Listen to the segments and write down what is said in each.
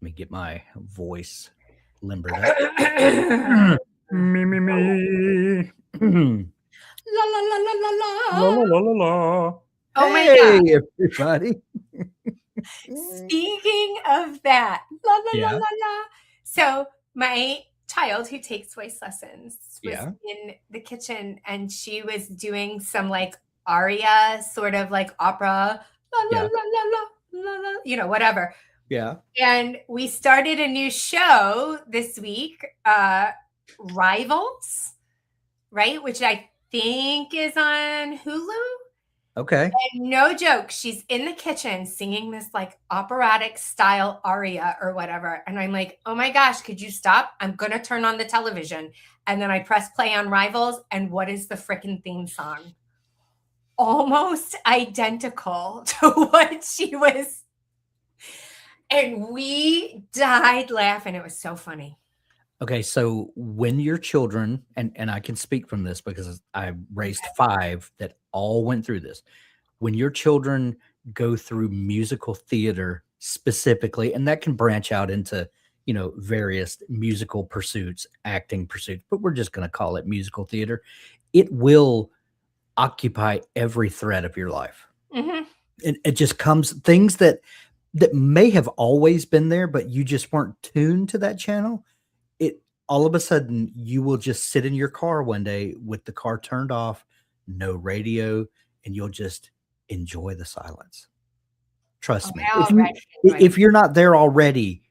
me get my voice limbered up. Me. La la la la la La, la. la, la, la. Oh my Hey, God. everybody. Speaking of that, la la la Yeah. la la. So my child who takes voice lessons was Yeah. in the kitchen and she was doing some like aria, sort of like opera, la la Yeah. la la la la la, whatever. Yeah. And we started a new show this week, Rivals, right? Which I think is on Hulu. Okay. And no joke, she's in the kitchen singing this like operatic style aria or whatever. And I'm like, oh my gosh, could you stop? I'm going to turn on the television. And then I press play on Rivals. And what is the freaking theme song? Almost identical to what she was. And we died laughing. It was so funny. Okay, so when your children, and I can speak from this because I raised 5 that all went through this. When your children go through musical theater specifically, and that can branch out into, various musical pursuits, acting pursuits, but we're just going to call it musical theater. It will occupy every thread of your life. Mm-hmm. And it just comes things that may have always been there, but you just weren't tuned to that channel. All of a sudden you will just sit in your car one day with the car turned off, no radio, and you'll just enjoy the silence. Trust me. If you're not there already,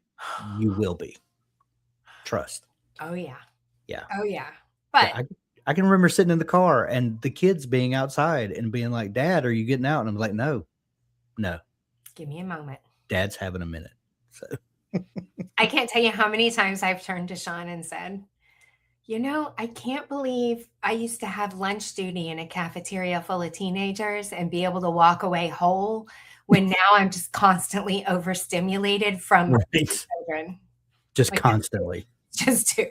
you will be. Trust. Oh yeah. Yeah. Oh yeah. But yeah, I can remember sitting in the car and the kids being outside and being like, Dad, are you getting out? And I'm like, no. Give me a moment. Dad's having a minute. So I can't tell you how many times I've turned to Sean and said, I can't believe I used to have lunch duty in a cafeteria full of teenagers and be able to walk away whole when now I'm just constantly overstimulated from children. Just like constantly. Just two.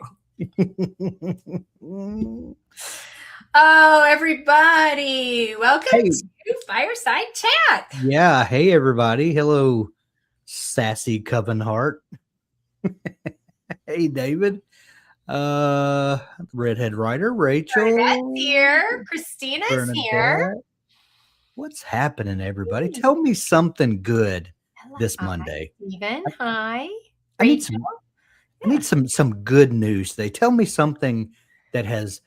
Oh, everybody. Welcome to Fireside Chat. Yeah. Hey, everybody. Hello, sassy Coven Heart. Hey, David. Redhead Writer, Rachel. Bernadette's here. Christina's here. What's happening, everybody? Tell me something good this Monday. Stephen, hi. I need some good news today. Tell me something that has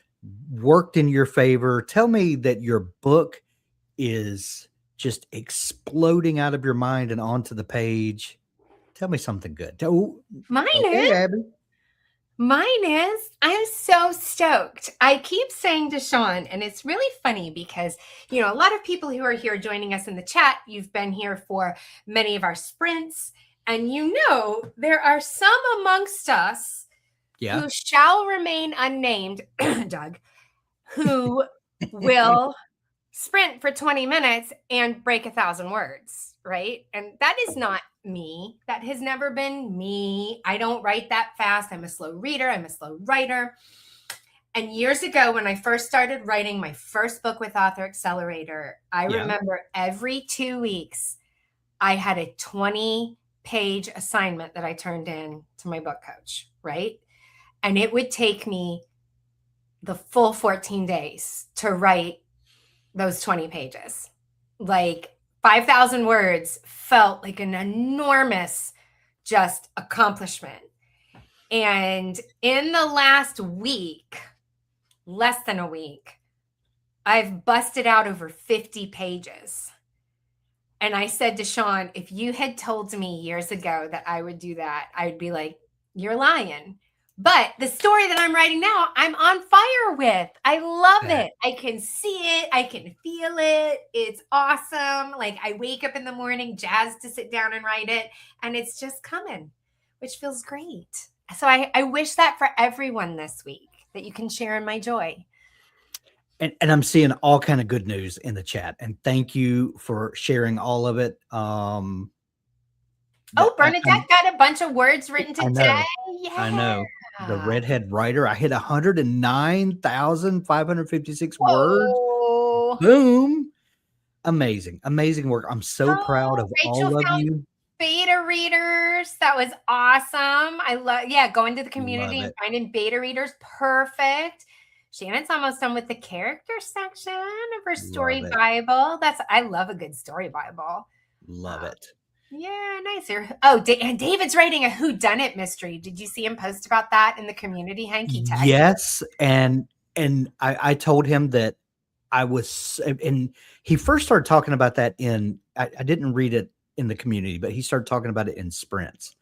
worked in your favor. Tell me that your book is just exploding out of your mind and onto the page. Tell me something good. Mine is, I'm so stoked. I keep saying to Sean, and it's really funny because, a lot of people who are here joining us in the chat, you've been here for many of our sprints, and there are some amongst us who shall remain unnamed, Doug, who will sprint for 20 minutes and break 1,000 words, right? And that is not me. That has never been me. I don't write that fast. I'm a slow reader. I'm a slow writer. And years ago, when I first started writing my first book with Author Accelerator, I remember every 2 weeks, I had a 20-page assignment that I turned in to my book coach, right? And it would take me the full 14 days to write those 20 pages. Like 5,000 words felt like an enormous just accomplishment. And in the last week, less than a week, I've busted out over 50 pages. And I said to Sean, if you had told me years ago that I would do that, I'd be like, you're lying. But the story that I'm writing now, I'm on fire with. I love it. I can see it. I can feel it. It's awesome. Like I wake up in the morning jazzed to sit down and write it. And it's just coming, which feels great. So I wish that for everyone this week, that you can share in my joy. And I'm seeing all kind of good news in the chat. And thank you for sharing all of it. Bernadette got a bunch of words written today. I know. The Redhead Writer. I hit 109,556 words. Boom. Amazing. Amazing work. I'm so proud of all of you. beta readers. That was awesome. I love, yeah, going to the community Love and it. finding beta readers. Perfect. Shannon's almost done with the character section of her Love story it. Bible. I love a good story Bible. Love Um, it. yeah, nice. Oh, and David's writing a whodunit mystery. Did you see him post about that in the community, Hank? He tagged you. Yes, and I told him that I was, and he first started talking about that in. I didn't read it in the community, but he started talking about it in sprints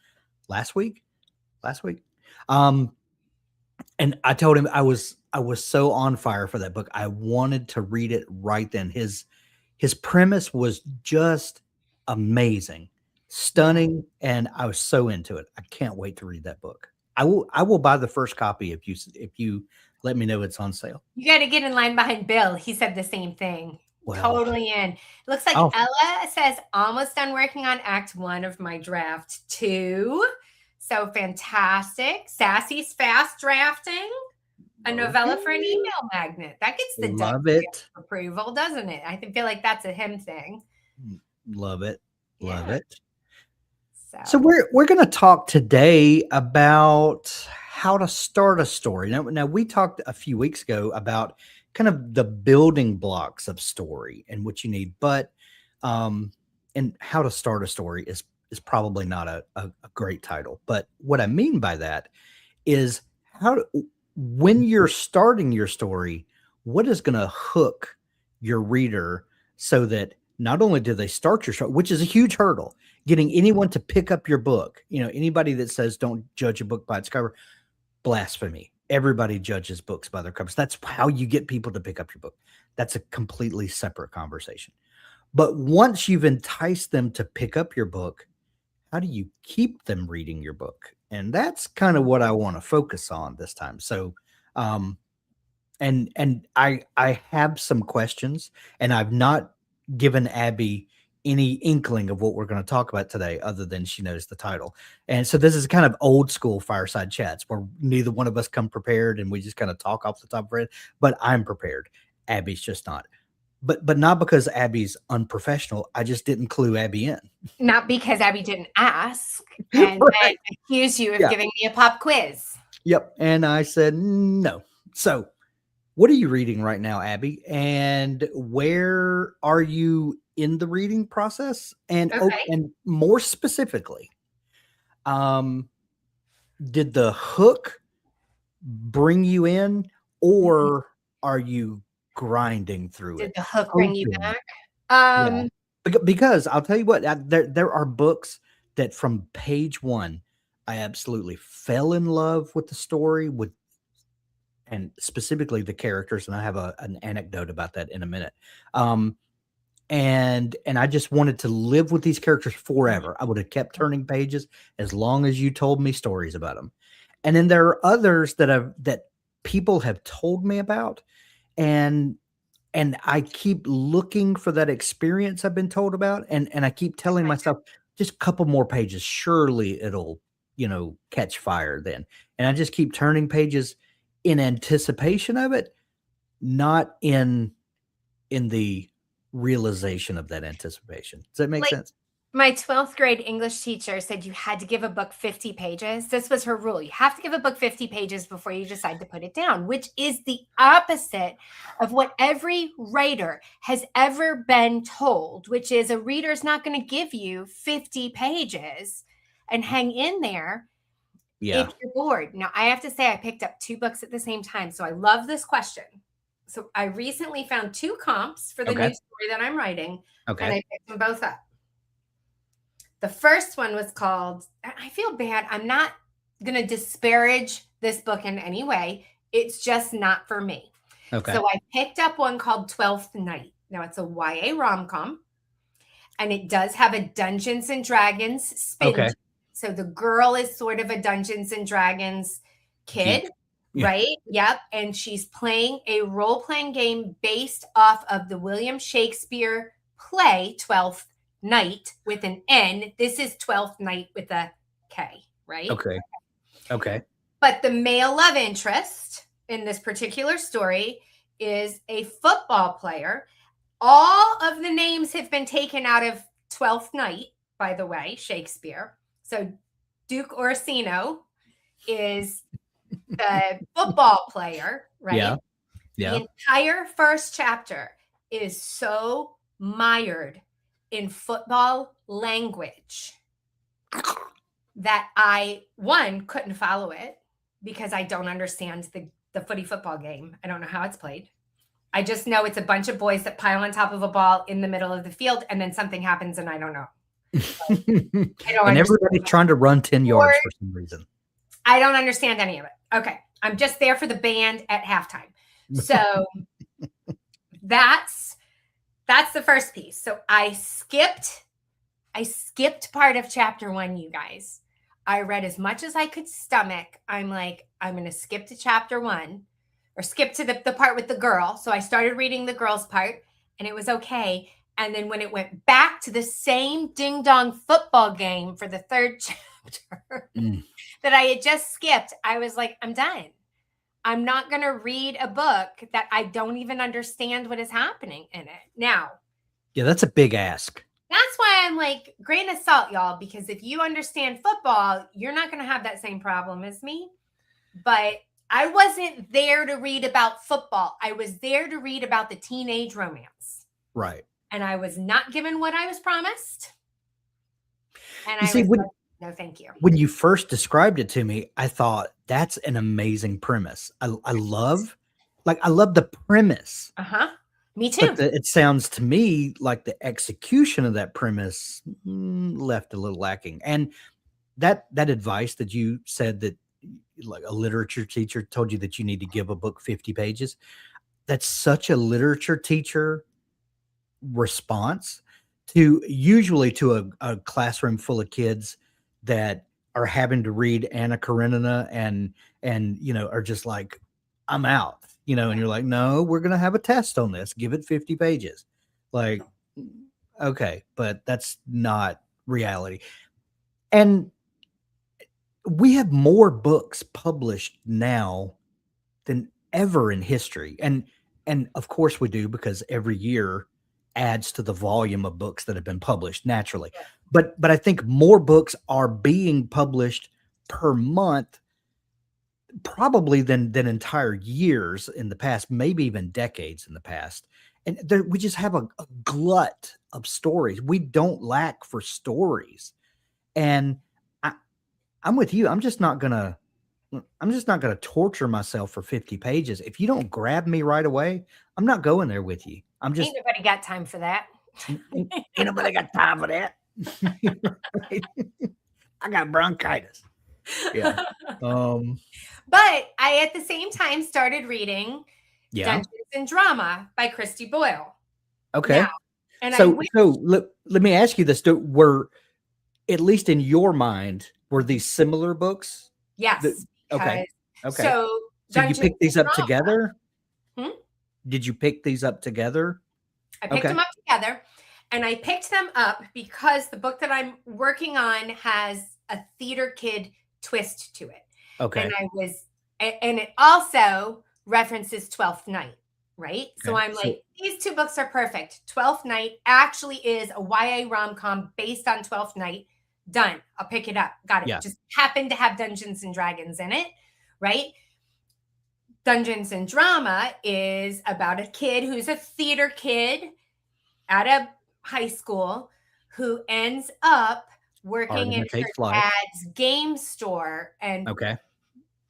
last week. Last week, um, and I told him I was so on fire for that book. I wanted to read it right then. His premise was just amazing, Yeah. stunning, and I was so into it. I can't wait to read that book. I will buy the first copy if you let me know it's on sale. You got to get in line behind Bill. He said the same thing. Well, Totally in. Looks like oh, Ella says, almost done working on Act 1 of my draft 2. So fantastic. Sassy's fast drafting a novella for an okay. email magnet. That gets the Doug Love it. approval, doesn't it? Feel like that's a him thing. Love it. Love Yeah. it. So So, we're going to talk today about how to start a story. Now we talked a few weeks ago about kind of the building blocks of story and what you need, but and how to start a story is probably not a great title. But what I mean by that is how when you're starting your story, what is going to hook your reader so that not only do they start your story, which is a huge hurdle, getting anyone to pick up your book. Anybody that says don't judge a book by its cover, blasphemy. Everybody judges books by their covers. That's how you get people to pick up your book. That's a completely separate conversation. But once you've enticed them to pick up your book, how do you keep them reading your book? And that's kind of what I want to focus on this time. So, um, and I have some questions, and I've not given Abby any inkling of what we're going to talk about today, other than she knows the title. And so this is kind of old school fireside chats where neither one of us come prepared, and we just kind of talk off the top of our head. But I'm prepared. Abby's just not. But not because Abby's unprofessional. I just didn't clue Abby in. not because Abby didn't ask and then Right. accuse you of Yeah. giving me a pop quiz. Yep. And I said no. So what are you reading right now, Abby? And where are you in the reading process? Okay. And more specifically, um, did the hook bring you in, or are you grinding through Did it, the hook bring you hoping? back? Yeah, Um, because I'll tell you what, there are books that from page one, I absolutely fell in love with the story, with and specifically the characters, and I have an anecdote about that in a minute. Um, and I just wanted to live with these characters forever. I would have kept turning pages as long as you told me stories about them. And then there are others that people have told me about, and I keep looking for that experience I've been told about, and I keep telling myself, just a couple more pages, surely it'll, catch fire then. And I just keep turning pages in anticipation of it, not in the realization of that anticipation. Does that make like sense? my 12th grade English teacher said you had to give a book 50 pages. This was her rule. You have to give a book 50 pages before you decide to put it down, which is the opposite of what every writer has ever been told, which is a reader's not going to give you 50 pages and hang in there if Yeah. you're bored. Now, I have to say, I picked up 2 books at the same time. So I love this question. So I recently found 2 comps for the Okay. new story that I'm writing, and Okay. I picked them both up. The first one was called, I feel bad. I'm not going to disparage this book in any way. It's just not for me. Okay. So I picked up one called 12th Night. Now it's a YA rom-com, and it does have a Dungeons and Dragons spin. Okay. So the girl is sort of a Dungeons and Dragons kid, Geek. Yeah. right? Yep. And she's playing a role-playing game based off of the William Shakespeare play 12th Night with an N. This is 12th Night with a K, right? Okay. Okay. But the male love interest in this particular story is a football player. All of the names have been taken out of 12th Night. by the way, Shakespeare. So Duke Orsino is the football player, Yeah. right? The Yeah. entire first chapter is so mired in football language that I, one, couldn't follow it because I don't understand the footy football game. I don't know how it's played. I just know it's a bunch of boys that pile on top of a ball in the middle of the field, and then something happens, and I don't know. I don't And understand. everybody's trying to run 10 yards for some reason. I don't understand any of it. Okay. I'm just there for the band at halftime. So that's the first piece. So I skipped part of chapter 1, you guys. I read as much as I could stomach. I'm like, I'm going to skip to chapter 1 or skip to the part with the girl. So I started reading the girl's part and it was okay. And then when it went back to the same ding dong football game for the third chapter that I had just skipped, I was like, I'm done. I'm not going to read a book that I don't even understand what is happening in it. Now, yeah, that's a big ask. that's why I'm like, grain of salt, y'all, because if you understand football, you're not going to have that same problem as me. But I wasn't there to read about football. I was there to read about the teenage romance. Right. And I was not given what I was promised. And You see, was like, no, thank you. When you first described it to me, I thought that's an amazing premise. I love the premise. Uh-huh. Me too. But it sounds to me like the execution of that premise left a little lacking. And that advice that you said that like a literature teacher told you that you need to give a book 50 pages, that's such a literature teacher response to usually to a classroom full of kids that are having to read Anna Karenina and are just like, I'm out, and you're like, no, we're going to have a test on this. Give it 50 pages. Like, okay, but that's not reality. And we have more books published now than ever in history. And of course we do, because every year adds to the volume of books that have been published naturally. But I think more books are being published per month probably than entire years in the past, maybe even decades in the past. And we just have a glut of stories. We don't lack for stories. And I'm with you. I'm just not gonna torture myself for 50 pages. If you don't grab me right away, I'm not going there with you. Ain't nobody got time for that. Ain't nobody got time for that. I got bronchitis. Yeah. But I, at the same time, started reading Dungeons and Drama by Christy Boyle. Okay. Now, and so let me ask you this. Were, at least in your mind, were these similar books? Yes. Okay. So did you pick these up together? Did you pick these up together? I picked them up together, and I picked them up because the book that I'm working on has a theater kid twist to it. Okay. And it also references Twelfth Night, right? Okay. So I'm like, these two books are perfect. Twelfth Night actually is a YA rom-com based on Twelfth Night. Done. I'll pick it up. Got it. Yeah. Just happened to have Dungeons and Dragons in it, right? Dungeons and Drama is about a kid who's a theater kid at a high school who ends up working in her dad's game store and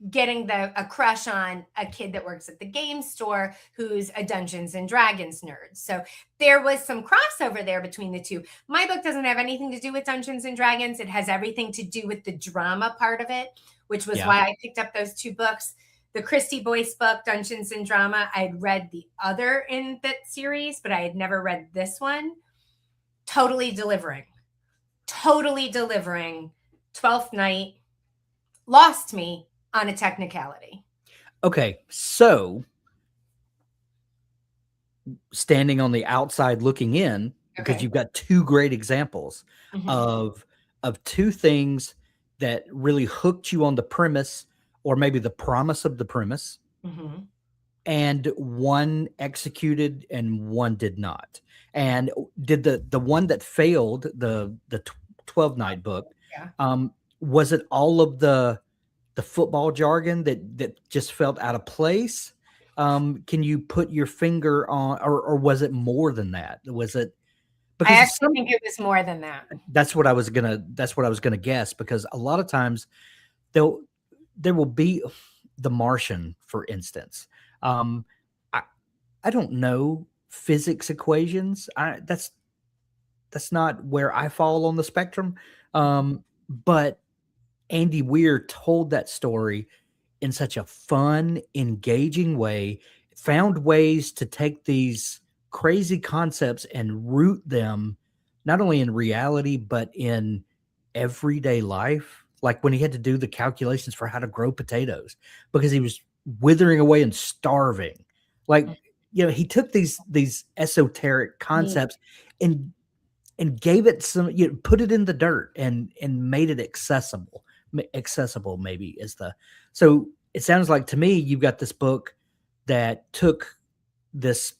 getting a crush on a kid that works at the game store who's a Dungeons and Dragons nerd. So there was some crossover there between the two. My book doesn't have anything to do with Dungeons and Dragons. It has everything to do with the drama part of it, which was why I picked up those two books. The Christy Boyce book, Dungeons and Drama, I had read the other in that series, but I had never read this one. Totally delivering. 12th Night lost me on a technicality. Okay, so standing on the outside looking in, because you've got two great examples of two things that really hooked you on the premise, or maybe the promise of the premise, and one executed and one did not. And did the one that failed, the 12 night book. Yeah. Was it all of the football jargon that just felt out of place? Can you put your finger on, or was it more than that? Was it I because actually some think it was more than that. that's what I was gonna guess, because a lot of times they'll there will be The Martian, for instance. Um, I I don't know physics equations. That's not where I fall on the spectrum. But Andy Weir told that story in such a fun, engaging way, found ways to take these crazy concepts and root them not only in reality, but in everyday life. Like when he had to do the calculations for how to grow potatoes because he was withering away and starving. Like, he took these esoteric Me. concepts and gave it some, put it in the dirt and made it accessible. Accessible maybe is the so it sounds like to me you've got this book that took this,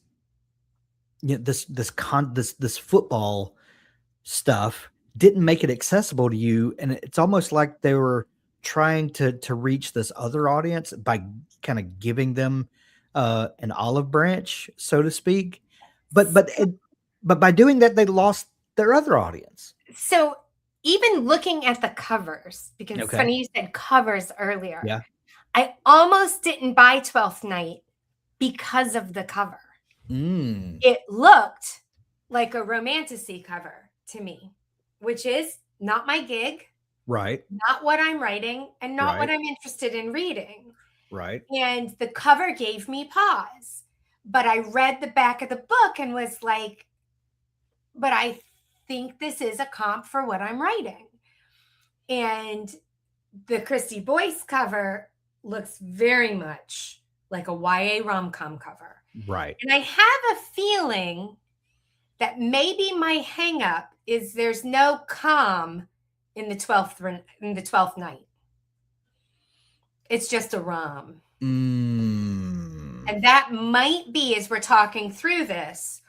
this football stuff, didn't make it accessible to you, and it's almost like they were trying to reach this other audience by kind of giving them an olive branch, so to speak. But by doing that, they lost their other audience. So even looking at the covers, because it's Okay. funny you said covers earlier, Yeah. I almost didn't buy 12th Night because of the cover. Mm. It looked like a romantasy cover to me, which is not my gig, Right. not what I'm writing, and not what Right. I'm interested in reading. Right. And the cover gave me pause. But I read the back of the book and was like, but I think this is a comp for what I'm writing. And the Christy Boyce cover looks very much like a YA rom-com cover. Right. And I have a feeling that maybe my hangup is there's no calm in the 12th night. It's just a rom. Mm. And that might be, as we're talking through this,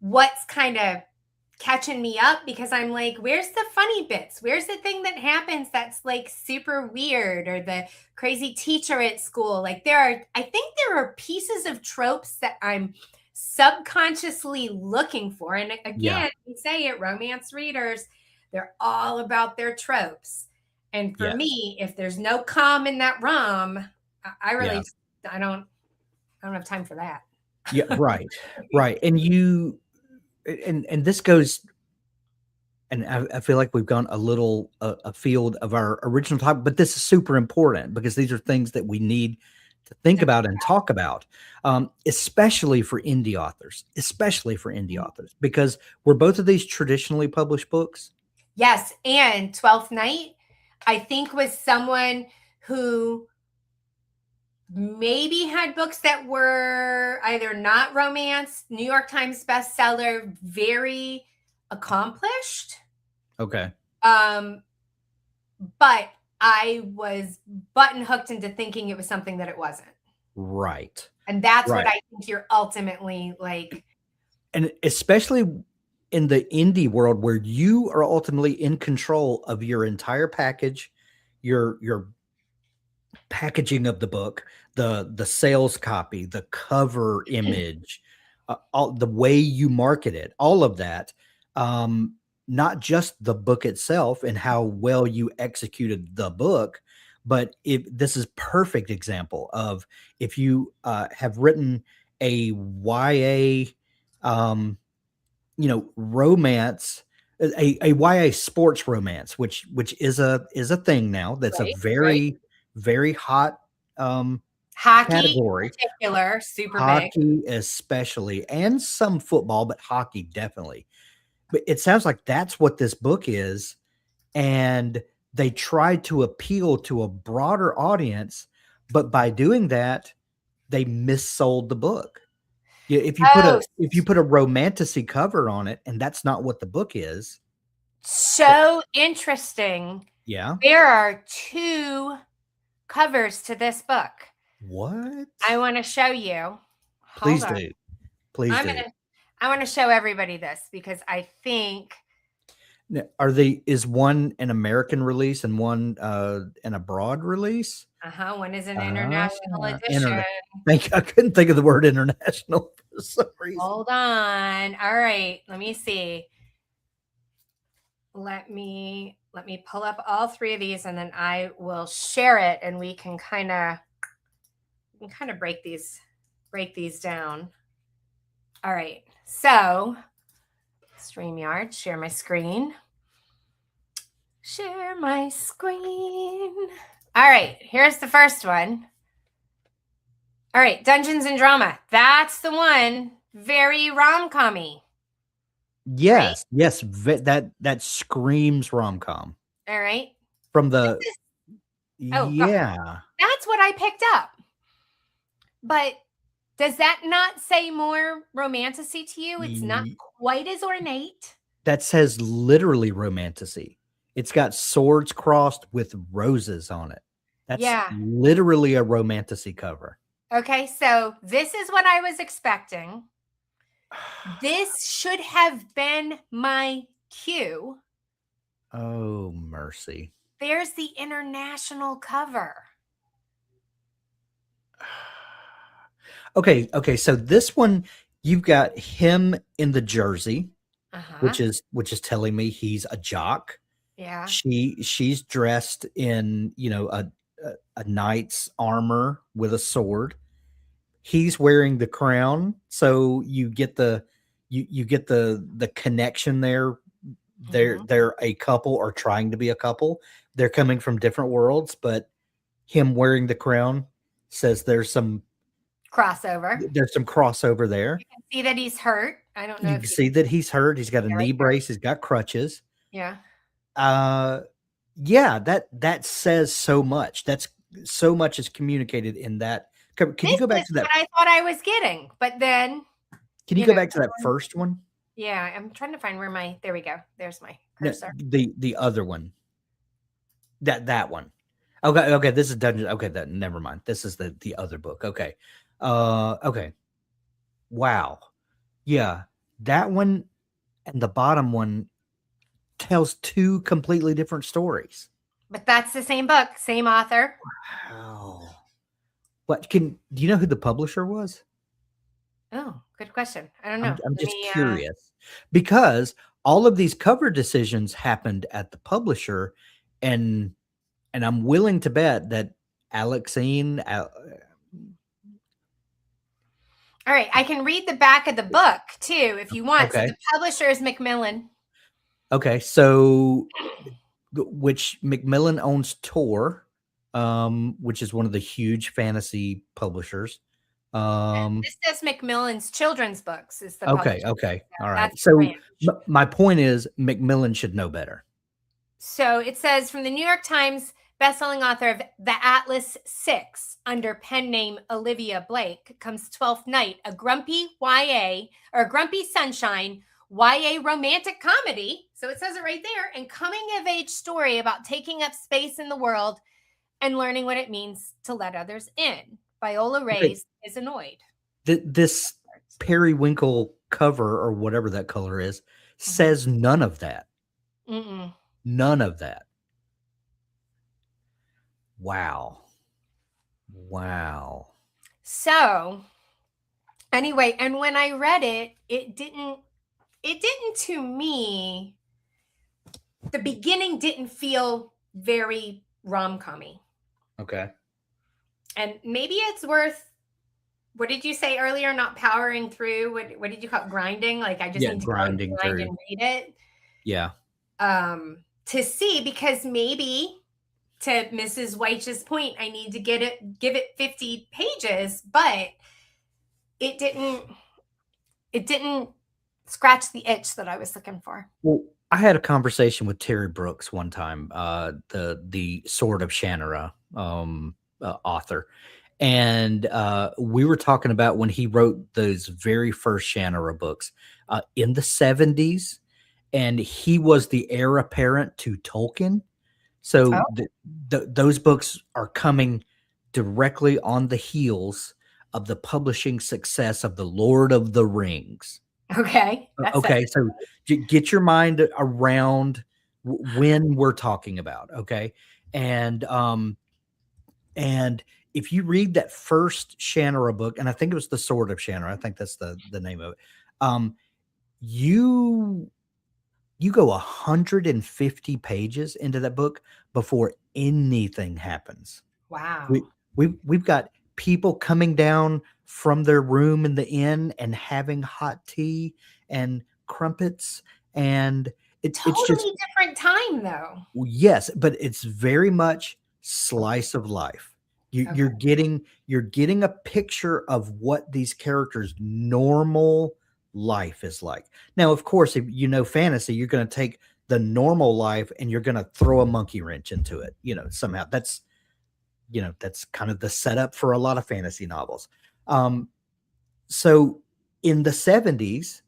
what's kind of catching me up, because I'm like, where's the funny bits? Where's the thing that happens that's like super weird, or the crazy teacher at school? Like I think there are pieces of tropes that I'm subconsciously looking for. And Yeah. again, we say it, romance readers, they're all about their tropes. And for Yes. me, if there's no calm in that rom, I really, Yeah. I don't have time for that. Yeah. Right. Right. And this goes, and I feel like we've gone a little afield of our original topic, but this is super important because these are things that we need to think about and talk about, especially for indie authors, because were both of these traditionally published books? Yes, and 12th Night, I think, was someone who maybe had books that were either not romance, New York Times bestseller, very accomplished. Okay. But I was button hooked into thinking it was something that it wasn't. Right. And that's Right. what I think you're ultimately like. And especially in the indie world where you are ultimately in control of your entire package, your packaging of the book, the sales copy, the cover image, all the way you market it, all of that. Not just the book itself and how well you executed the book, but if this is perfect example of if you have written a YA, romance, a YA sports romance, which is a thing now. That's a Right, right. very, very hot Hockey in category. particular, super big. Hockey, especially, and some football, but hockey definitely. But it sounds like that's what this book is, and they tried to appeal to a broader audience, but by doing that, they missold the book. Yeah, if you put Oh, a romantasy cover on it, and that's not what the book is. so interesting. Yeah. There are two covers to this book. What? I want to show you. Hold Please on. do. Please do. I want to show everybody this because I think Are they? Is one an American release and one an abroad release? One is an Ah, international edition. internet. I couldn't think of the word international for some reason. Hold on. All right, let me see. Let me pull up all three of these, and then I will share it, and we can kind of break these down. All right. So, StreamYard, share my screen. Share my screen. All right, here's the first one. All right, Dungeons and Drama. That's the one. Very rom-com-y. Yes, yes, that screams rom-com. All right. From the God. yeah. That's what I picked up. But does that not say more romantasy to you? It's not quite as ornate. That says literally romantasy. It's got swords crossed with roses on it. That's literally a romantasy cover. Okay, so this is what I was expecting. This should have been my cue. Oh, mercy. There's the international cover. Okay, so this one, you've got him in the jersey, which is telling me he's a jock. Yeah. She's dressed in, a knight's armor with a sword. He's wearing the crown, so you get the connection there. They're a couple, or trying to be a couple. They're coming from different worlds, but him wearing the crown says there's some crossover. There's some crossover there. You can see that he's hurt. I don't know. You can see that he's hurt. He's got a knee brace. He's got crutches. Yeah. Yeah, that says so much. That's so much is communicated in that. Can you go back to that? What I thought I was getting, but then. Can you go back to that first one? Yeah, I'm trying to find where there we go. There's my cursor. No, the other one. That one. Okay, this is Dungeon. Okay, never mind. This is the other book. Okay. Okay. Wow. Yeah, that one and the bottom one tells two completely different stories. But that's the same book, same author. Wow. Do you know who the publisher was? Oh, good question. I don't know. I'm just curious because all of these cover decisions happened at the publisher, and I'm willing to bet that Alexine. All right, I can read the back of the book too if you want. Okay. So the publisher is Macmillan. Okay, so which Macmillan owns Tor, which is one of the huge fantasy publishers. This says Macmillan's children's books is the okay. All right. So my point is Macmillan should know better. So it says from the New York Times bestselling author of The Atlas Six under pen name Olivia Blake comes 12th Night, a grumpy YA or grumpy sunshine YA romantic comedy. So it says it right there, and coming of age story about taking up space in the world and learning what it means to let others in. Viola Reyes is annoyed. This periwinkle cover or whatever that color is says none of that. None of that. Wow. So anyway, and when I read it, it didn't to me, the beginning didn't feel very rom-com-y. Okay. And maybe it's worth, what did you say earlier? Not powering through. What did you call it? Grinding? Like I just need to grind and read it. Yeah. To see, because maybe to Mrs. Weitch's point, I need to give it 50 pages, but it didn't scratch the itch that I was looking for. Well, I had a conversation with Terry Brooks one time, the Sword of Shannara author, and we were talking about when he wrote those very first Shannara books in the 70s, and he was the heir apparent to Tolkien. So those books are coming directly on the heels of the publishing success of The Lord of the Rings. Okay. That sets Okay, it. so get your mind around when we're talking about, okay? And and if you read that first Shannara book, and I think it was The Sword of Shannara, I think that's the name of it. Um, you you go 150 pages into that book before anything happens. We Wow. we've got people coming down from their room in the inn and having hot tea and crumpets, and it's just Totally different time, though. yes, but it's very much slice of life. Okay. You're getting a picture of what these characters' normal life is like. Now, of course, if you know fantasy, you're going to take the normal life and you're going to throw a monkey wrench into it. Somehow that's kind of the setup for a lot of fantasy novels. Um, so in the 70s,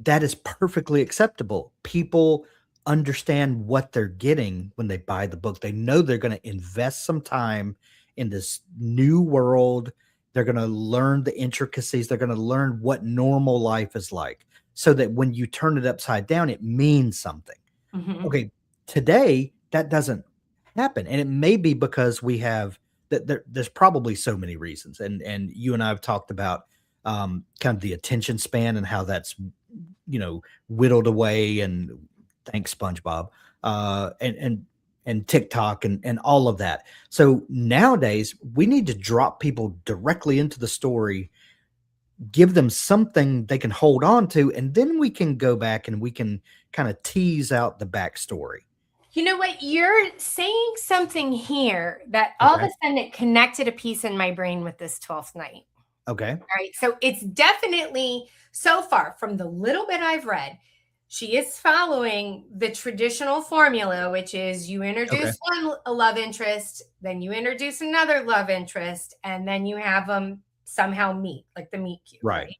that is perfectly acceptable. People understand what they're getting when they buy the book. They know they're going to invest some time in this new world. They're going to learn the intricacies. They're going to learn what normal life is like so that when you turn it upside down, it means something. Hmm. Okay, today that doesn't happen, and it may be because we have that there's probably so many reasons, and you and I have talked about kind of the attention span and how that's whittled away, and thanks SpongeBob, and TikTok and all of that. So nowadays we need to drop people directly into the story, give them something they can hold on to, and then we can go back and we can kind of tease out the backstory. You know what? You're saying something here that all of Okay. a sudden it connected a piece in my brain with this 12th night. Okay. All right. So it's definitely, so far from the little bit I've read, she is following the traditional formula, which is you Okay. introduce one love interest, then you introduce another love interest, and then you have them somehow meet, like the meet cute, Right. right?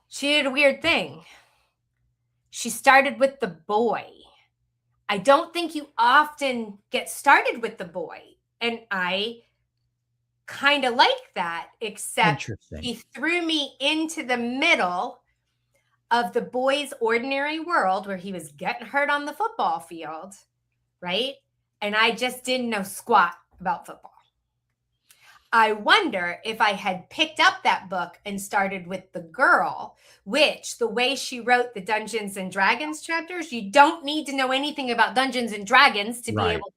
She did a weird thing. She started with the boy. I don't think you often get started with the boy. And I kind of like that, except Interesting. he threw me into the middle of the boy's ordinary world where he was getting hurt on the football field, right? And I just didn't know squat about football. I wonder if I had picked up that book and started with the girl, which the way she wrote the Dungeons and Dragons chapters, you don't need to know anything about Dungeons and Dragons to be Right. able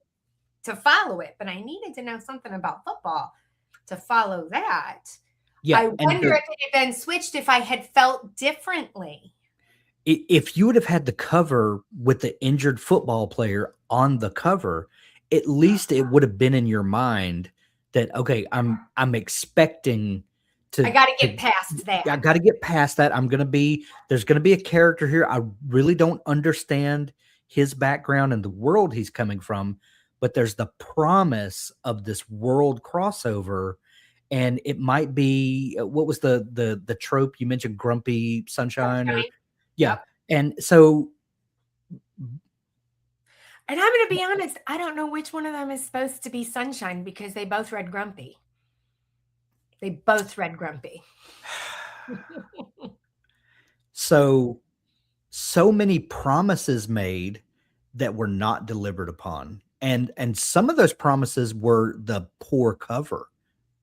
to follow it. But I needed to know something about football to follow that. Yeah, I and wonder if it had been switched if I had felt differently. if you would have had the cover with the injured football player on the cover, at least it would have been in your mind that okay, I'm expecting I to got to to get past I that. got to get past that. There's going to be a character here. I really don't understand his background and the world he's coming from, but there's the promise of this world crossover, and it might be what was the trope you mentioned, grumpy sunshine, or Sunshine. yeah. Yep. And so And I'm going to be honest, I don't know which one of them is supposed to be Sunshine because they both read Grumpy. They both read Grumpy. so so many promises made that were not delivered upon, and some of those promises were the poor cover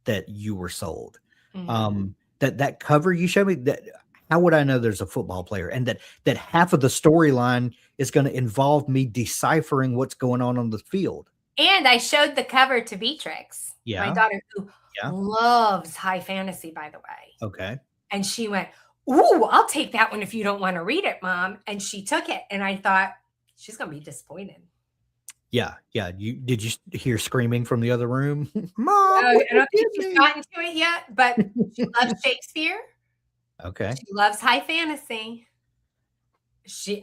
that you were sold. Mhm. That cover you showed me, that how would I know there's a football player, and that half of the storyline is going to involve me deciphering what's going on the field? And I showed the cover to Beatrix, my Yeah. daughter, who Yeah. loves high fantasy, by the way. Okay. And she went, "Ooh, I'll take that one if you don't want to read it, Mom." And she took it. And I thought, she's going to be disappointed. Yeah. Yeah. Did you hear screaming from the other room? Mom, I what don't you think give she's me? gotten to it yet, but she loves Shakespeare. Okay. She loves high fantasy.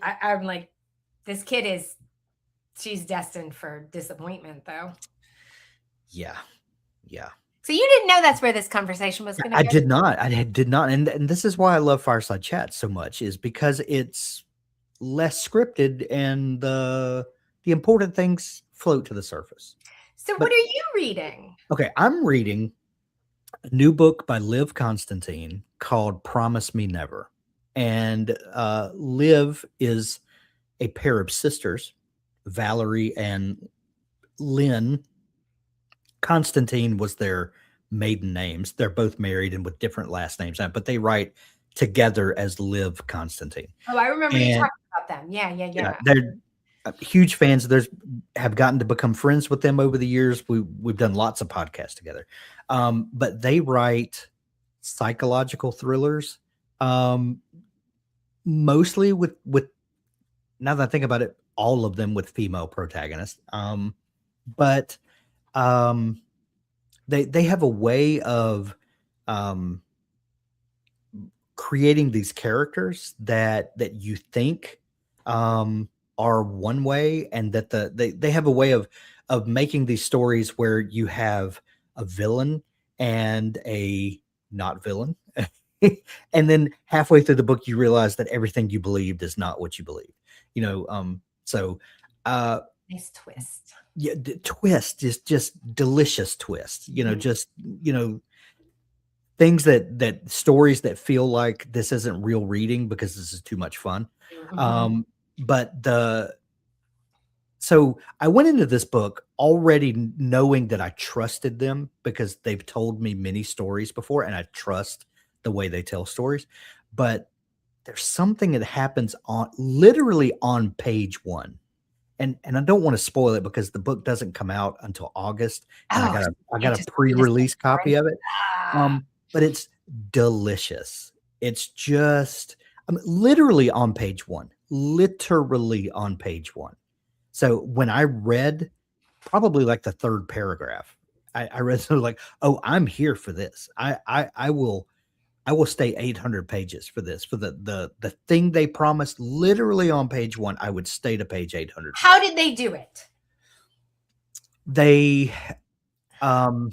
I'm like, this kid is, she's destined for disappointment, though. Yeah. Yeah. So you didn't know that's where this conversation was going to I go? did not. Did not. And this is why I love Fireside Chat so much, is because it's less scripted and the important things float to the surface. So what But are you reading? okay, I'm reading a new book by Liv Constantine called Promise Me Never. And Liv is a pair of sisters, Valerie and Lynn. Constantine was their maiden names. They're both married and with different last names, but they write together as Liv Constantine. Oh, I remember you And talking about them. Yeah, yeah, yeah, yeah. they're huge fans. There's have gotten to become friends with them over the years. We've done lots of podcasts together, but they write psychological thrillers, um, mostly with. Now that I think about it, all of them with female protagonists. But um, they have a way of um, creating these characters that you think are one way, and that they have a way of making these stories where you have a villain and a not villain. And then halfway through the book you realize that everything you believed is not what you believe. So uh Nice twist. yeah, the twist is just delicious twist. Mhm. Just things that stories that feel like this isn't real reading because this is too much fun. Mhm. But so I went into this book already knowing that I trusted them because they've told me many stories before and I trust the way they tell stories. But there's something that happens on literally on page one. And I don't want to spoil it because the book doesn't come out until August, and Oh, I you got a just need to pre-release copy of it. ah. But it's delicious. It's just literally on page one. Literally on page one. So when I read probably like the third paragraph, I read something like, "Oh, I'm here for this. I will stay 800 pages for this for the thing they promised literally on page one. I would stay to page 800 for How that. did they do it? They um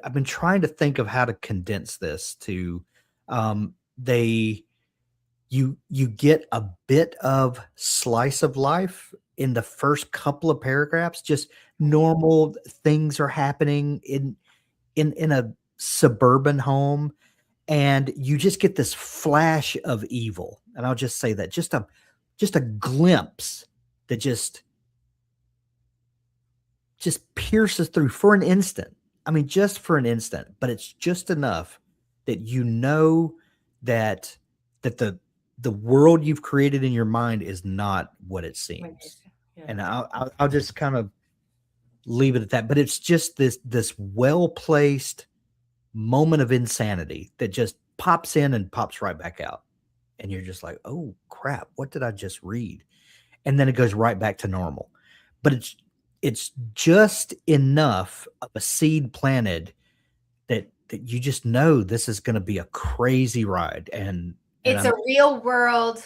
I've been trying to think of how to condense this to they you get a bit of slice of life in the first couple of paragraphs, just normal things are happening in a suburban home, and you just get this flash of evil. And I'll just say that just a glimpse that just pierces through for an instant. I mean, just for an instant, but it's just enough that that the world you've created in your mind is not what it seems. Yeah. And I'll just kind of leave it at that. But it's just this well placed moment of insanity that just pops in and pops right back out, and you're just like, oh crap, what did I just read? And then it goes right back to normal. But it's just enough of a seed planted that you just know this is going to be a crazy ride. And It's I'm a real world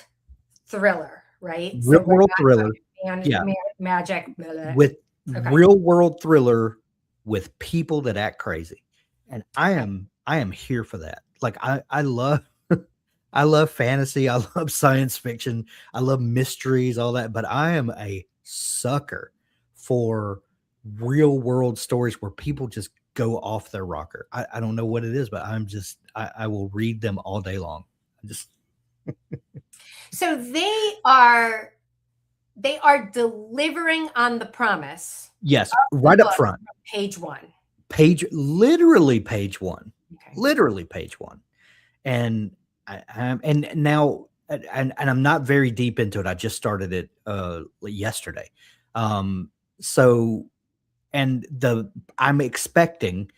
thriller, right? So real we're world not thriller. talking Yeah, magic. Blah, blah. with Okay. real world thriller with people that act crazy. And Okay. I am here for that. Like I love I love fantasy, I love science fiction, I love mysteries, all that, but I am a sucker for real world stories where people just go off their rocker. I don't know what it is, but I will read them all day long. I just So they are delivering on the promise yes, of the right up book front. from page one. Literally page one. Okay. Literally page one. And and now and I'm not very deep into it. I just started it yesterday. So and the I'm expecting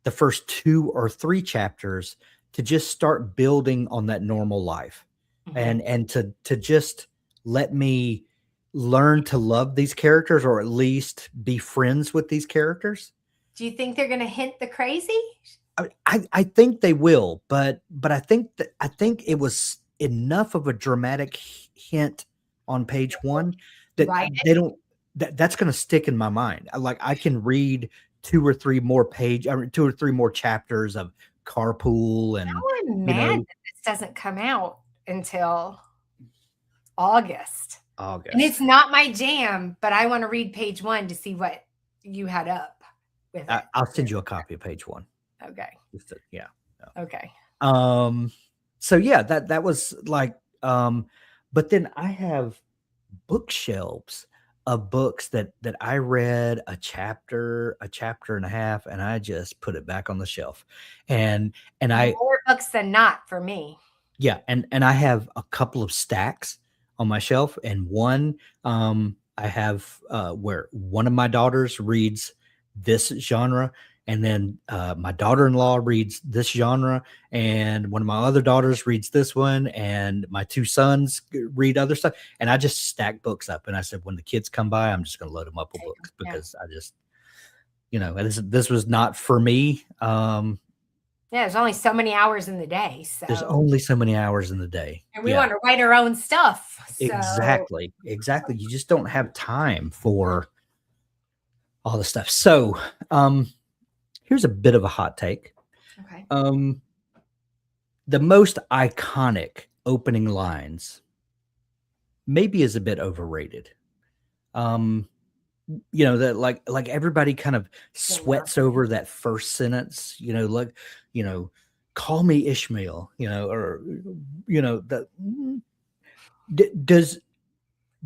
the first 2 or 3 chapters to just start building on that normal life, Mhm. and to just let me learn to love these characters, or at least be friends with these characters. Do you think they're going to hint the crazy? I think they will, but I think it was enough of a dramatic hint on page one that Right. they don't that's going to stick in my mind. Like I can read 2 or 3 more chapters of Carpool, and I'm you mad know that this doesn't come out until August. And it's August. not my jam, but I want to read page one to see what you had up with it. I'll send you a copy of page one. Okay. Yeah. Okay. Um, so yeah, that was like, but then I have bookshelves of books that I read a chapter and a half, and I just put it back on the shelf. And I More books than not for me. Yeah, and I have a couple of stacks on my shelf, and one, I have, where one of my daughters reads this genre, and then, my daughter-in-law reads this genre, and one of my other daughters reads this one, and my 2 sons read other stuff, and I just stack books up, and I said, "When the kids come by, I'm just gonna load them up with books," Yeah. because I just, this was not for me. Yeah, there's only so many hours in the day, There's so only so many hours in the day. and we Yeah. want to write our own stuff. So Exactly, exactly. You just don't have time for all the stuff. So, here's a bit of a hot take. okay. Um, the most iconic opening lines maybe is a bit overrated. Um, that like everybody kind of Sure. sweats over that first sentence, like, you know, call me Ishmael, or that does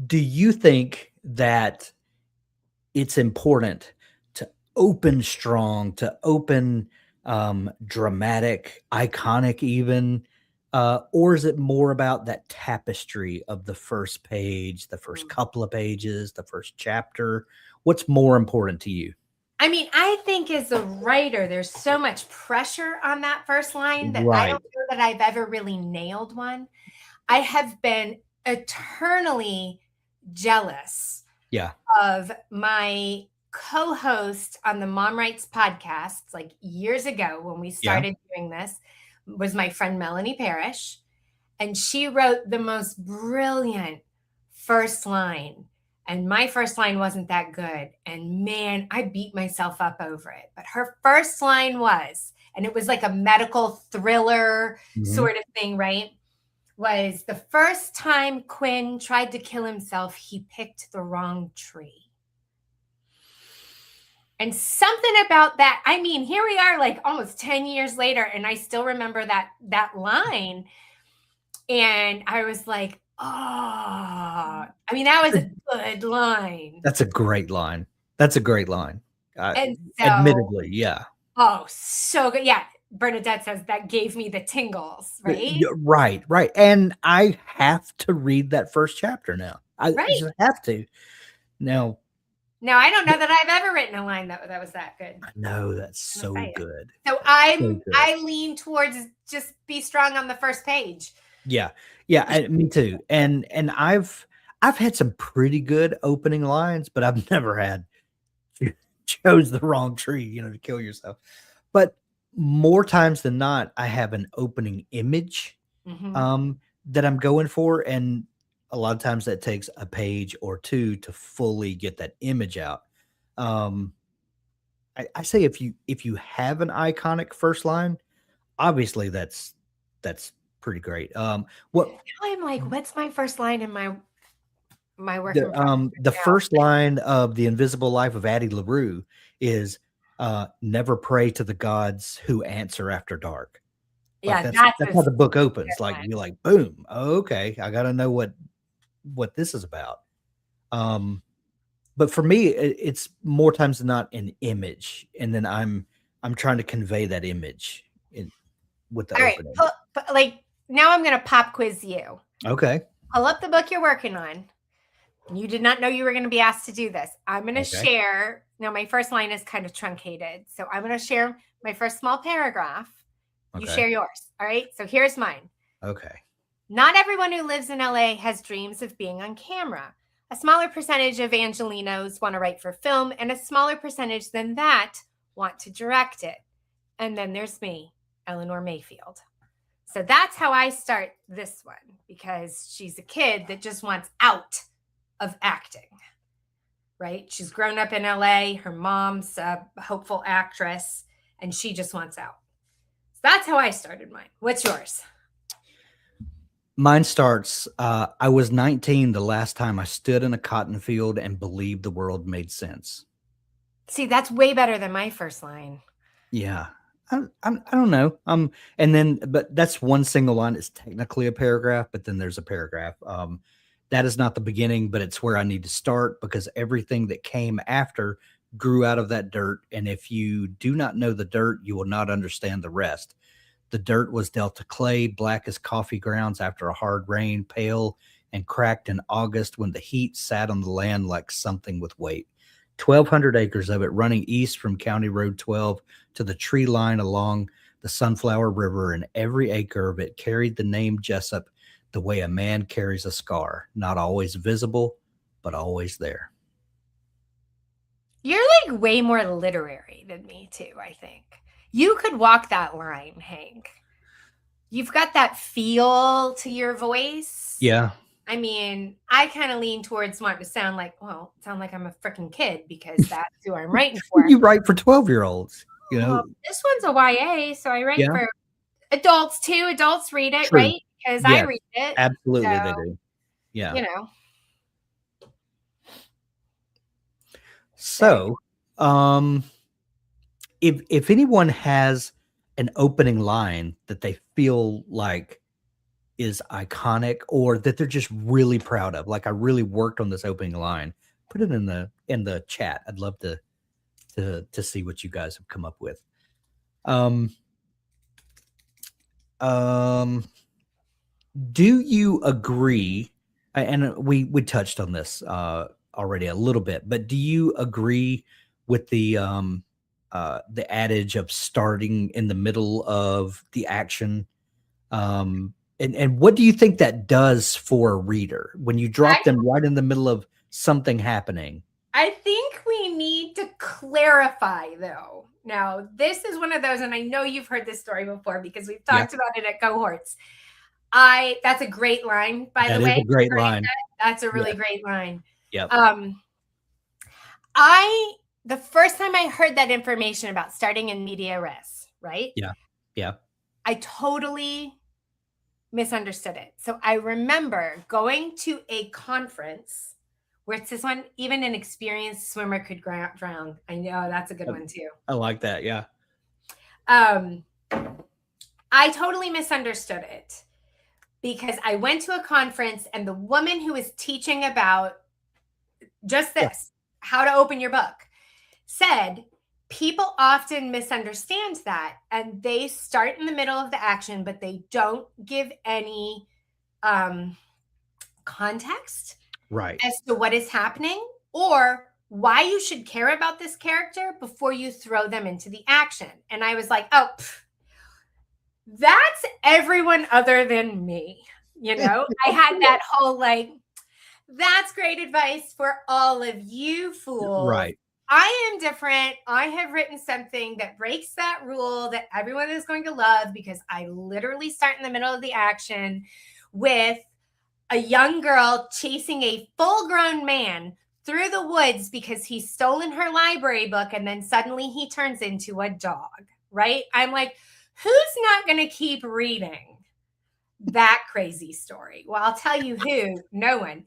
do you think that it's important to open strong, to open, dramatic, iconic even, or is it more about that tapestry of the first page, the first Mm. couple of pages, the first chapter? What's more important to you? I mean, I think as a writer, there's so much pressure on that first line that I Right. don't know that I've ever really nailed one. I have been eternally jealous Yeah. of my co-host on the Mom Rights podcast, like years ago when we Yeah. started doing this, was my friend Melanie Parrish. And she wrote the most brilliant first line. And my first line wasn't that good. And man, I beat myself up over it. But her first line was, and it was like a medical thriller Mhm. sort of thing, right? Was the first time Quinn tried to kill himself, he picked the wrong tree. And something about that, I mean, here we are like almost 10 years later, and I still remember that line. And I was like, oh, I mean, that was a good line. That's a great line. That's a great line. And so, Admittedly, yeah. oh, so good. Yeah. Bernadette says that gave me the tingles, right? Right, right, and I have to read that first chapter now. I Right. just have to. Now Now, I don't know that I've ever written a line that was that good. I know that's I'm gonna so say it. good. So That's so good. I lean towards just be strong on the first page. Yeah, yeah, me too, and I've had some pretty good opening lines, but I've never had "You chose the wrong tree," to kill yourself. But more times than not, I have an opening image, Mhm. um, that I'm going for, and a lot of times that takes a page or 2 to fully get that image out. Um, I say if you have an iconic first line, obviously that's pretty great. What Now I'm like, what's my first line in my work in progress the right now? first line of The Invisible Life of Addie LaRue is, "Never pray to the gods who answer after dark." Like, Yeah, that's how the book opens, like, you're like, "Boom, okay, I gotta know what this is about." Um, but for me, it's more times than not an image, and then I'm trying to convey that image in with the All right, opening. like now I'm gonna pop quiz you. Okay, Pull up the book you're working on. You did not know you were going to be asked to do this. I'm going to okay, share. Now, my first line is kind of truncated. So I'm going to share my first small paragraph. You okay, share yours. All right. So here's mine. okay. Not everyone who lives in LA has dreams of being on camera. A smaller percentage of Angelinos want to write for film, and a smaller percentage than that want to direct it. And then there's me, Eleanor Mayfield. So that's how I start this one, because she's a kid that just wants out of acting, right? She's grown up in LA. Her mom's a hopeful actress, and she just wants out. So that's how I started mine. What's yours? Mine starts, I was 19 the last time I stood in a cotton field and believed the world made sense. See, that's way better than my first line. Yeah. I don't know. And then, but that's one single line. It's technically a paragraph, but then there's a paragraph. That is not the beginning, but it's where I need to start because everything that came after grew out of that dirt. And if you do not know the dirt, you will not understand the rest. The dirt was dealt to clay, black as coffee grounds after a hard rain, pale and cracked in August when the heat sat on the land like something with weight. 1,200 acres of it running east from County Road 12 to the tree line along the Sunflower River, and every acre of it carried the name Jessup the way a man carries a scar, not always visible, but always there. You're like way more literary than me, too, I think. You could walk that line, Hank. You've got that feel to your voice. Yeah. I mean, I kind of lean towards wanting to sound like I'm a freaking kid because that's who I'm writing for. You write for 12-year-olds, you know? Well, this one's a YA, so I write Yeah. for adults too. Adults read it, True. right? Because I Yes, read it. absolutely So, they do. Yeah. you know. So, if anyone has an opening line that they feel like is iconic or that they're just really proud of, like I really worked on this opening line, put it in the chat. I'd love to see what you guys have come up with. Do you agree? And we touched on this already a little bit, but do you agree with the adage of starting in the middle of the action? And what do you think that does for a reader when you drop them right in the middle of something happening? I think we need to clarify, though. Now, this is one of those, and I know you've heard this story before because we've talked about it at cohorts. That's a great line, by the way. That is a great line. That's a really great line. Yep. The first time I heard that information about starting in media res, right? Yeah. Yeah. I totally misunderstood it. So I remember going to a conference where it's this one, even an experienced swimmer could drown. I know that's a good one too. I like that. Yeah. I totally misunderstood it because I went to a conference and the woman who was teaching about just this, how to open your book, said people often misunderstand that and they start in the middle of the action, but they don't give any context as to what is happening or why you should care about this character before you throw them into the action. And I was like, oh, that's everyone other than me. You know, I had that whole like, that's great advice for all of you fools. Right. I am different. I have written something that breaks that rule that everyone is going to love because I literally start in the middle of the action with a young girl chasing a full-grown man through the woods because he's stolen her library book and then suddenly he turns into a dog, right? I'm like, who's not going to keep reading that crazy story? Well, I'll tell you who. No one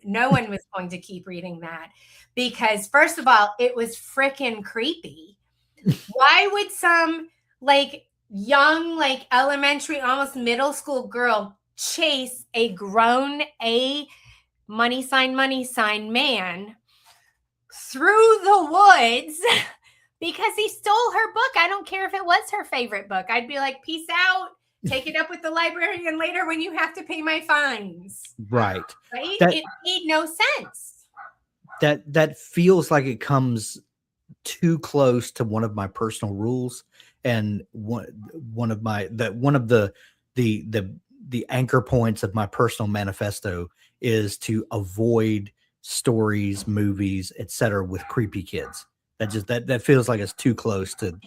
was going to keep reading that because first of all, it was freaking creepy. Why would some like young, like elementary, almost middle school girl chase a grown money sign man through the woods because he stole her book? I don't care if it was her favorite book. I'd be like, peace out. Take it up with the librarian later when you have to pay my fines. Right. It made no sense. That feels like it comes too close to one of my personal rules, and one of the anchor points of my personal manifesto is to avoid stories, movies, etc. with creepy kids. That feels like it's too close to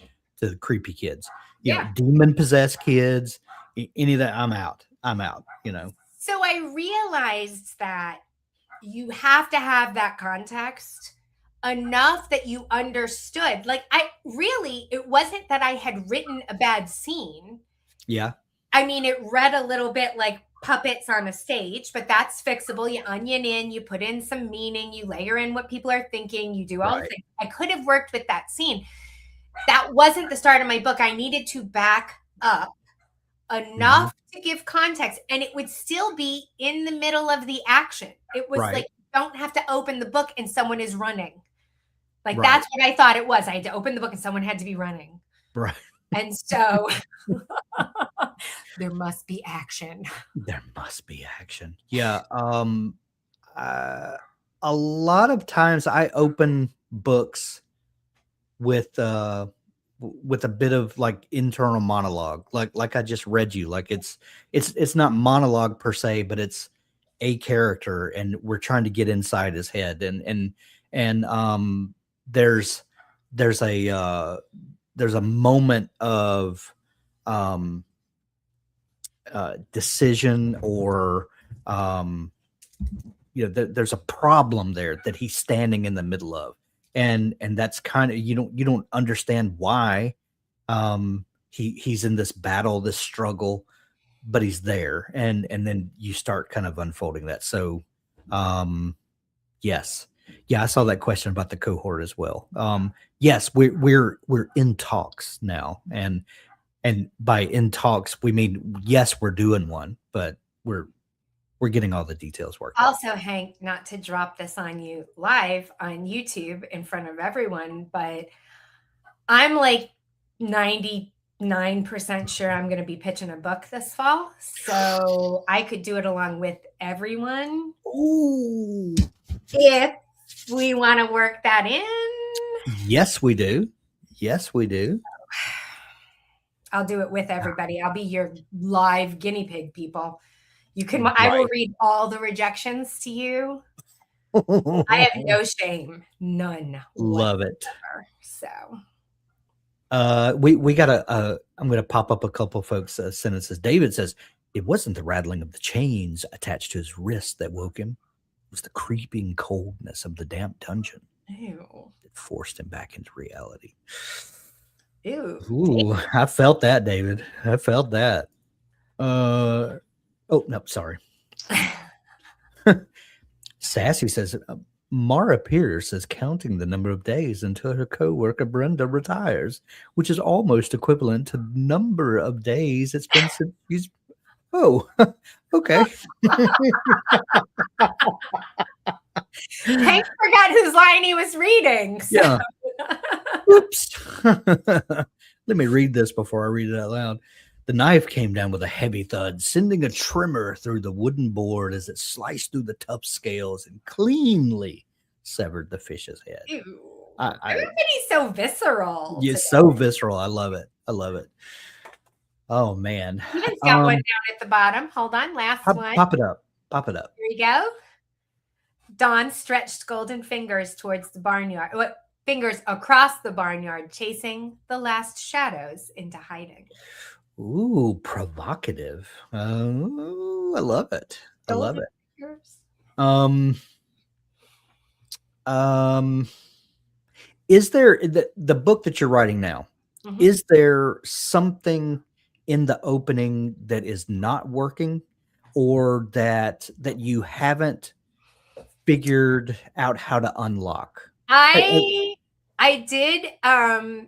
creepy kids. You know, demon possessed kids, any of that, I'm out. You know. So I realized that you have to have that context enough that you understood. Like it wasn't that I had written a bad scene. Yeah. I mean, it read a little bit like puppets on a stage, but that's fixable. You onion in, you put in some meaning, you layer in what people are thinking, you do all the things. I could have worked with that scene. that wasn't the start of my book. I needed to back up Mhm. enough to give context, and it would still be in the middle of the action. It was like Right. you don't have to open the book and someone is running. Like Right. that's what I thought it was. I had to open the book and someone had to be running. Right. And so there must be action. There must be action. Yeah, uh, a lot of times I open books with, with a bit of, like, internal monologue, like I just read you, like, it's not monologue per se, but it's a character, and we're trying to get inside his head, and there's there's a, there's a moment of, um decision or um, there's a problem there that he's standing in the middle of, and that's kind of you don't understand why he's in this battle, this struggle, but he's there, and then you start kind of unfolding that. So, um, yes, yeah, I saw that question about the cohort as well. Yes, we're in talks now, and by in talks, we mean, yes, we're doing one, but we're getting all the details worked out. Also, Hank, not to drop this on you live on YouTube in front of everyone, but I'm like 99% sure I'm going to be pitching a book this fall. So I could do it along with everyone Ooh. if we want to work that in. Yes, we do. Yes, we do. I'll do it with everybody. I'll be your live guinea pig, people. You can, I will Right. read all the rejections to you. I have no shame, none Love it. whatsoever. So, We got I'm gonna pop up a couple folks' sentences. David says, "It wasn't the rattling of the chains attached to his wrist that woke him. It was the creeping coldness of the damp dungeon ew, that forced him back into reality." ew. Ooh, I felt that, David. I felt that. Oh, no, sorry. Sassy says, Mara Pierce is counting the number of days until her coworker Brenda retires, which is almost equivalent to the number of days it's been since she's. Oh, okay. Hank forgot whose line he was reading. So. Yeah. Oops. Let me read this before I read it out loud. The knife came down with a heavy thud, sending a tremor through the wooden board as it sliced through the tough scales and cleanly severed the fish's head. Ew. I Everybody's so visceral It's today. so visceral. I love it. I love it. Oh man. Steven's got one down at the bottom. Hold on, last one. Pop it up. Pop it up. Here we go. Dawn stretched golden fingers towards the barnyard. Fingers across the barnyard, chasing the last shadows into hiding. Ooh, provocative. Oh, I love it. I love Golden it. fingers. Um, is there the book that you're writing now? Mhm. Is there something in the opening that is not working, or that you haven't figured out how to unlock? I did.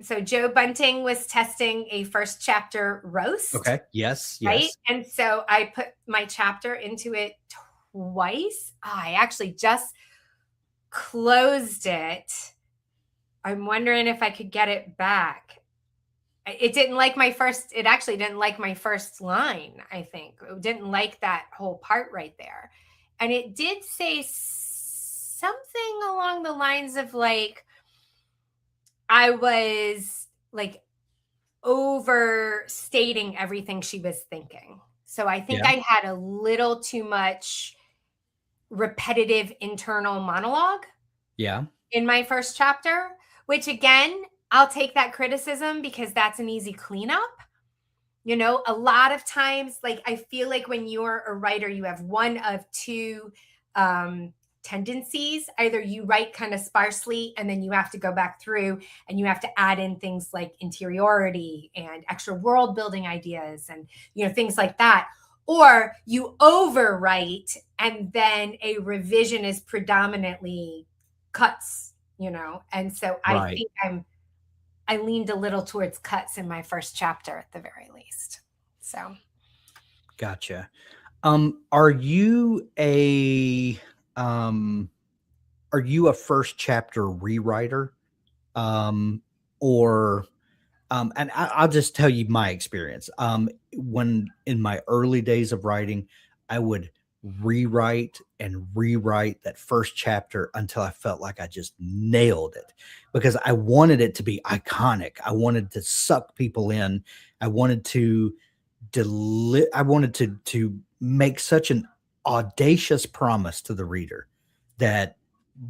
So Joe Bunting was testing a first chapter roast. Okay. Yes. Right. Yes. And so I put my chapter into it twice. I actually just closed it. I'm wondering if I could get it back. It actually didn't like my first line, I think. It didn't like that whole part right there. And it did say something along the lines of like, I was like overstating everything she was thinking. So I think Yeah. I had a little too much repetitive internal monologue Yeah. in my first chapter, which again, I'll take that criticism because that's an easy cleanup. You know, a lot of times, like I feel like when you're a writer, you have one of two tendencies. Either you write kind of sparsely and then you have to go back through and you have to add in things like interiority and extra world building ideas and, you know, things like that. Or you overwrite and then a revision is predominantly cuts, you know. And so I Right. think I'm I leaned a little towards cuts in my first chapter at the very least. So Gotcha. Are you a um are you a first chapter rewriter? Um or and I'll just tell you my experience. When in my early days of writing, I would rewrite and rewrite that first chapter until I felt like I just nailed it because I wanted it to be iconic. I wanted to suck people in. I wanted to I wanted to make such an audacious promise to the reader that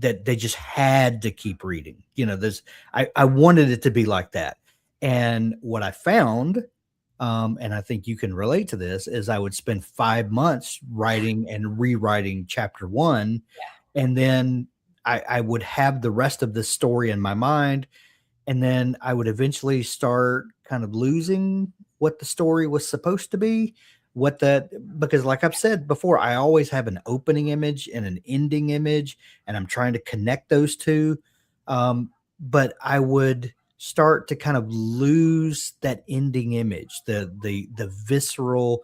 they just had to keep reading. You know, there's I wanted it to be like that. And what I found, and I think you can relate to this, is I would spend 5 months writing and rewriting chapter one, and then I would have the rest of the story in my mind, and then I would eventually start kind of losing what the story was supposed to be. What that Because like I've said before, I always have an opening image and an ending image, and I'm trying to connect those two. But I would start to kind of lose that ending image, the visceral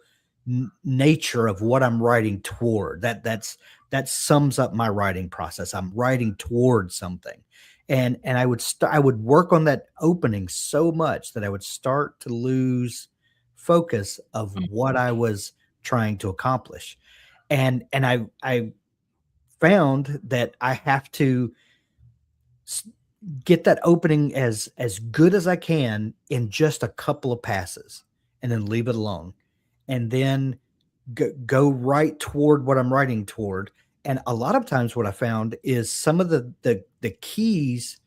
nature of what I'm writing toward. That sums up my writing process. I'm writing toward something, and I would work on that opening so much that I would start to lose focus of what I was trying to accomplish. And I found that I have to get that opening as good as I can in just a couple of passes and then leave it alone. And then go right toward what I'm writing toward. And a lot of times what I found is some of the keys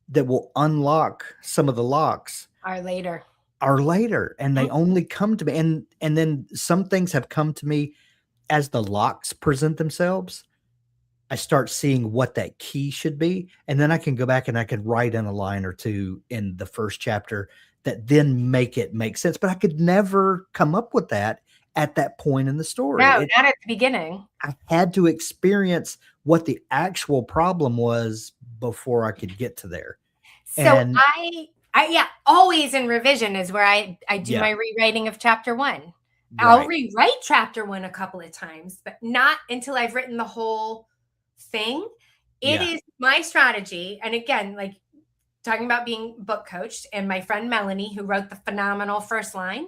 that will unlock some of the locks are later. And they only come to me, and then some things have come to me as the locks present themselves. I start seeing what that key should be, and then I can go back and I could write in a line or two in the first chapter that then make it make sense, but I could never come up with that at that point in the story. No, not at the beginning. I had to experience what the actual problem was before I could get to there. So And yeah, always in revision is where I do Yeah. my rewriting of chapter one. I'll Right. rewrite chapter one a couple of times, but not until I've written the whole thing. It Yeah. is my strategy. And again, like talking about being book coached, and my friend Melanie, who wrote the phenomenal first line,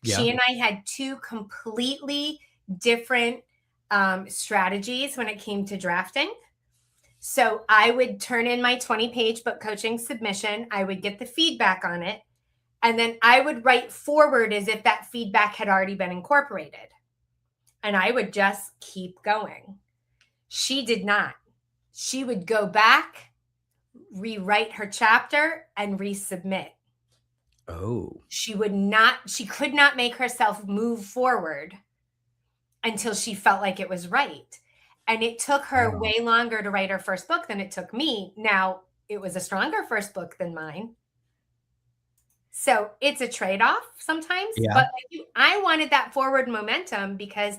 she Yeah. and I had two completely different strategies when it came to drafting. So I would turn in my 20-page book coaching submission. I would get the feedback on it. And then I would write forward as if that feedback had already been incorporated. And I would just keep going. She did not. She would go back, rewrite her chapter, and resubmit. Oh. She could not make herself move forward until she felt like it was right. And it took her Wow. way longer to write her first book than it took me. Now, it was a stronger first book than mine. So it's a trade-off sometimes. Yeah. But I wanted that forward momentum because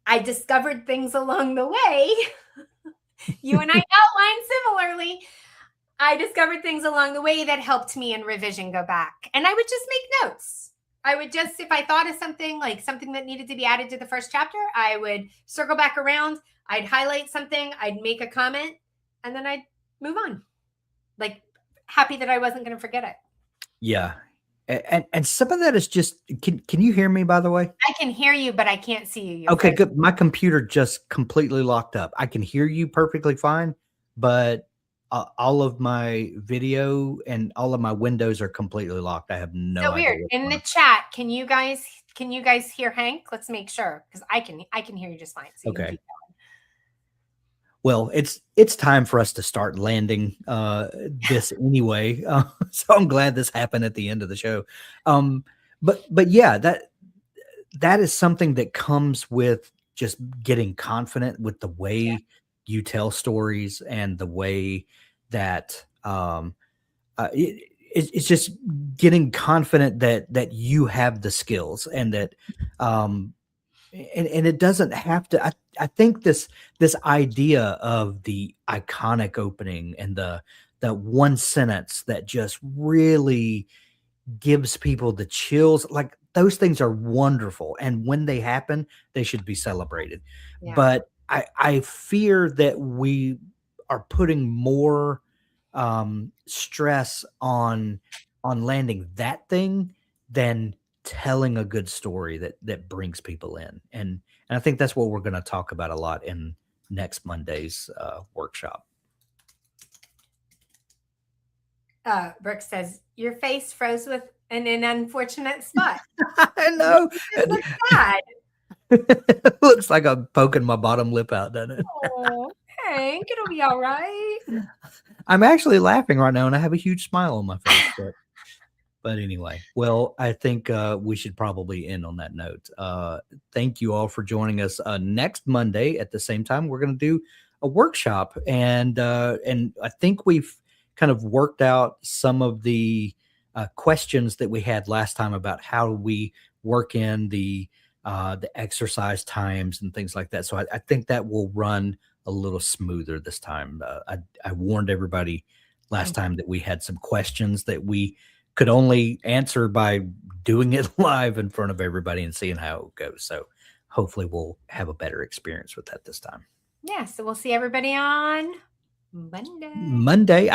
I discovered things along the way. You and I outlined similarly. I discovered things along the way that helped me in revision go back. And I would just make notes. I would just, if I thought of something, like something that needed to be added to the first chapter, I would circle back around. I'd highlight something. I'd make a comment, and then I'd move on. Like, happy that I wasn't going to forget it. Yeah. And some of that is just, can you hear me, by the way? I can hear you, but I can't see you. Okay, good. My computer just completely locked up. I can hear you perfectly fine, but all of my video and all of my windows are completely locked. I have no So idea weird. what's In going the on. chat, can you guys hear Hank? Let's make sure, because I can hear you just fine. So you can Okay. keep going. Well, it's time for us to start landing this anyway. So I'm glad this happened at the end of the show. But yeah, that is something that comes with just getting confident with the way you tell stories and the way that it's just getting confident that you have the skills and that And it doesn't have to. I think this idea of the iconic opening and the one sentence that just really gives people the chills, like, those things are wonderful, and when they happen, they should be celebrated. Yeah. But I fear that we are putting more, stress on landing that thing than telling a good story that brings people in, and I think that's what we're gonna talk about a lot in next Monday's, workshop. Brooke says, your face froze with an unfortunate spot. I Maybe know, this looks sad. looks like I'm poking my bottom lip out, doesn't it? Oh, Hank, it'll be all right. I'm actually laughing right now, and I have a huge smile on my face, but anyway, well, I think, we should probably end on that note. Thank you all for joining us. Next Monday at the same time, we're gonna do a workshop, and I think we've kind of worked out some of the, questions that we had last time about how we work in the exercise times and things like that. So I think that will run a little smoother this time. I warned everybody last time that we had some questions that we could only answer by doing it live in front of everybody and seeing how it goes. So hopefully we'll have a better experience with that this time. Yeah, so we'll see everybody on Monday. Monday,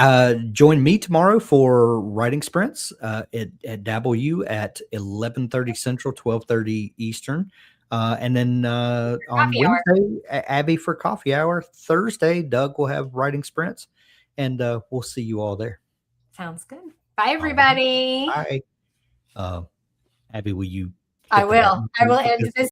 join me tomorrow for writing sprints at W at 11:30 Central, 12:30 Eastern. And then on Coffee hour. Wednesday, Abby for coffee hour. Thursday, Doug will have writing sprints, and we'll see you all there. Sounds good. Bye, All right. everybody. Bye. Uh, Abby, will you I hit the will. button, I will please? end this